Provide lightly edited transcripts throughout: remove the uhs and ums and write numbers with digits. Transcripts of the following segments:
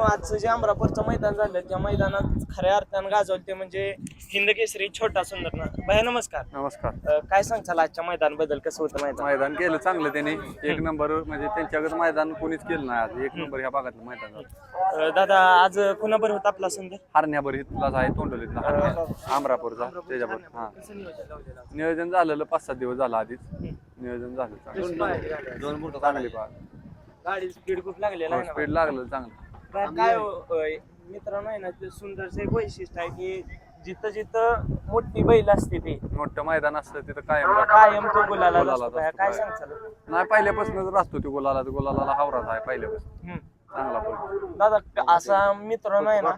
आजचं जे अमरापूरचं मैदान झालं त्या मैदानात खऱ्या अर्थानं गाजवलं ते म्हणजे हिंद केसरी छोटा सुंदर ना. भैया नमस्कार. नमस्कार. काय सांगचाल आजच्या मैदानाबद्दल, कसं होतं मैदान? मैदान केलं चांगलं त्यांनी, एक नंबर म्हणजे त्यांच्याकडे मैदान कोणीच केलं नाही आज, एक नंबर ह्या भागातलं मैदान झालं. दादा आज कुणाबर होता आपला सुंदर? हरण्यावर इथलाच आहे, तोंडलीतला हरण्या, अमरापूरचा त्याच्यावर. हा नियोजन झालेलं 5-7 दिवस झालं आधीच नियोजन झालं चांगलं. चांगली पाहिजे गाडी स्पीड खूप लागलेला आहे ना. स्पीड लागलं चांगलं. काय मित्रांनो आहे ना, ते सुंदरचं एक वैशिष्ट्य आहे की जिथं जिथं मोठी बैल असते ते मोठं मैदान असतं तिथं कायम तो गुलाला गुलालात असतो. असतो. काय सांगचाल? नाही, पहिल्यापासूनच राहतो तो गुलाला हावराच आहे पहिल्यापासून, चांगला पडतो. दादा असा मित्रांनो आहे ना,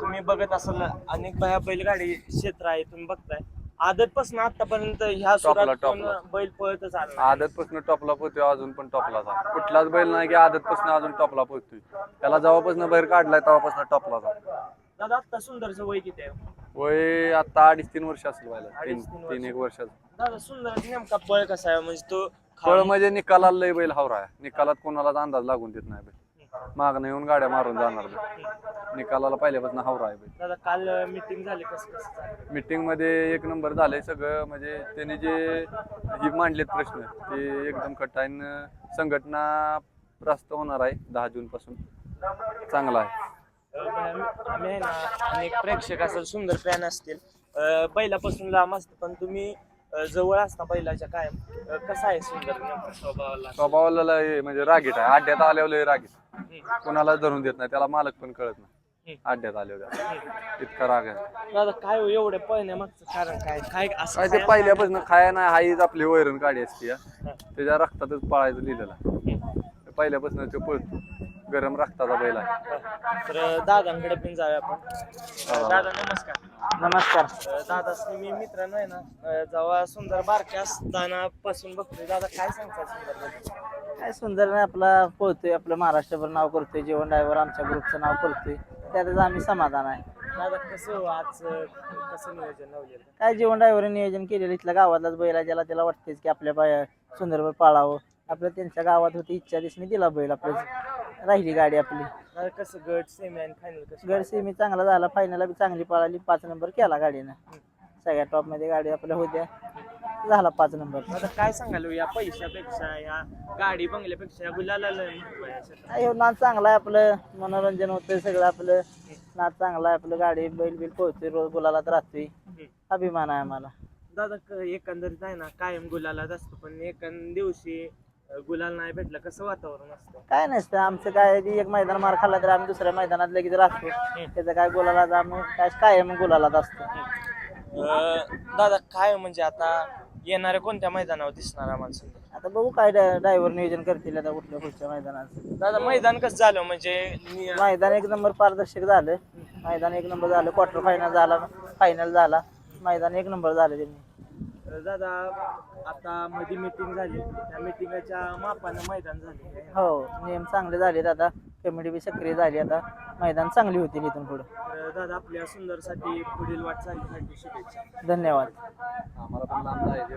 तुम्ही बघत असाल अनेक बैलगाडी क्षेत्र आहे, तुम्ही बघताय आदतपासून आतापर्यंत ह्या सुरात टॉपला. बैल पळतच आला. आदतपासून टॉपला पोहतोय, अजून पण टॉपलाच आहे. कुठलाच बैल नाही की आदतपासून अजून टॉपला पोहतोय. त्याला जेव्हापासून बाहेर काढलाय तेव्हापासून टॉपलाच आहे. दादा आता सुंदरचं वय किती आहे? वय आता 2.5-3 वर्ष असेल व्हायला, 3-1 वर्षाचं. दादा सुंदर नेमका पळ कसा आहे म्हणजे तो फळ म्हणजे निकालाला लय बैल हावरा आहे. निकालात कोणालाच अंदाज लागून देत नाही बैल, मागणं येऊन गाड्या मारून जाणार बैल. निकालाला पहिल्यापासून हावरा आहे बैल. दादा काल मीटिंग झाली, कसं मीटिंग मध्ये एक नंबर झालंय सगळं. म्हणजे त्यांनी जे ही मांडलेत प्रश्न ते एकदम खट्टा आहे. संघटना रास्त होणार आहे 10 जून पासून, चांगला आहे. आम्ही आहे ना, अनेक प्रेक्षक असेल, सुंदर फॅन असतील, बैलापासून लांब असतं पण तुम्ही जवळ असता बैलाच्या कायम. कसा आहे सुंदर नेमका स्वभावाला म्हणजे रागीट आहे. अड्ड्यात आल्यावर लय रागीट, कोणाला धरून देत नाही, त्याला मालक पण कळत नाही. अड्ड्यात आल्यावर इतका राग आहे. दादा काय एवढे पळण्यामागचं कारण काय काय असं काय ते पहिल्यापासून खाया नाही, हाईच आपली वैरण काढी असते, त्याच्या रक्तातच पळायचं लिहिलेलं आहे. पहिल्यापासून तो पळतो, गरम रक्ताचा बैल आहे. तर दादांकडे पण जाऊया आपण. दादा नमस्कार. नमस्कार. दादा मी मित्रांनो आहे ना, जेव्हा सुंदर बारक्या असताना पासून बघतोय. दादा काय सांगतात सुंदर? काय सुंदर नाही, आपला पोहतोय, आपलं महाराष्ट्रभर नाव करतोय, जीवन ड्रायव्हर आमच्या ग्रुपचं नाव करतोय, त्यातच आम्ही समाधान आहे. दादा कसं आज कसं नियोजन लावलेलं? काय जीवन ड्रायव्हर नियोजन केलेलं, इथल्या गावातलाच बैल आहे, ज्याला त्याला वाटतेच की आपल्या सुंदरभर पाळावं. आपल्या त्यांच्या गावात होती इच्छा, दिसणी दिला बैल, आपल्या राहिली गाडी आपली. दादा कसं गट सेमी आणि फायनल कसं? गड सेमी चांगला झाला, फायनलला बी चांगली पळाली, 5 नंबर केला गाडीनं. सगळ्या टॉप मध्ये गाडी आपल्या होत्या, झाला 5 नंबर. आता काय सांगाल या पैशापेक्षा, या गाडी बंगल्यापेक्षा या गुलाला हो, नाच चांगला आहे, आपलं मनोरंजन होतंय सगळं, आपलं नाच चांगला आहे, आपलं गाडी बैल पोहतोय, रोज गुलालात राहतोय, अभिमान आहे आम्हाला. दादा एकंदरीत आहे ना, कायम गुलालात असतो पण एखाद दिवशी गुलाल नाही भेटलं, कसं वातावरण असतं? काय नसतं आमचं, काय एक मैदान मार खाल्ला तर आम्ही दुसऱ्या मैदानात लगेच राहतो, त्याचं काय गुलालात आम्ही काय मग गुलालात असतो. दादा काय म्हणजे आता येणाऱ्या कोणत्या मैदानावर दिसणार आम्हाला? आता बघू काय ड्रायव्हर नियोजन करतील आता कुठल्या पुढच्या मैदानात. दादा मैदान कसं झालं म्हणजे? मैदान एक नंबर पारदर्शक झालं, मैदान एक नंबर झालं, क्वार्टर फायनल झाला, फायनल झाला, मैदान एक नंबर झालं त्यांनी. दादा आता मध्ये मीटिंग झाली, त्या मीटिंगच्या मापानं मैदान झाले. हो, नियम चांगले झाले, आता कमिटी बी सक्रिय झाली, आता मैदान चांगली होती इथून पुढे. दादा आपल्या सुंदरसाठी पुढील वाटचालीसाठी शुभेच्छा. धन्यवाद. आम्हाला पण लांब जायचं.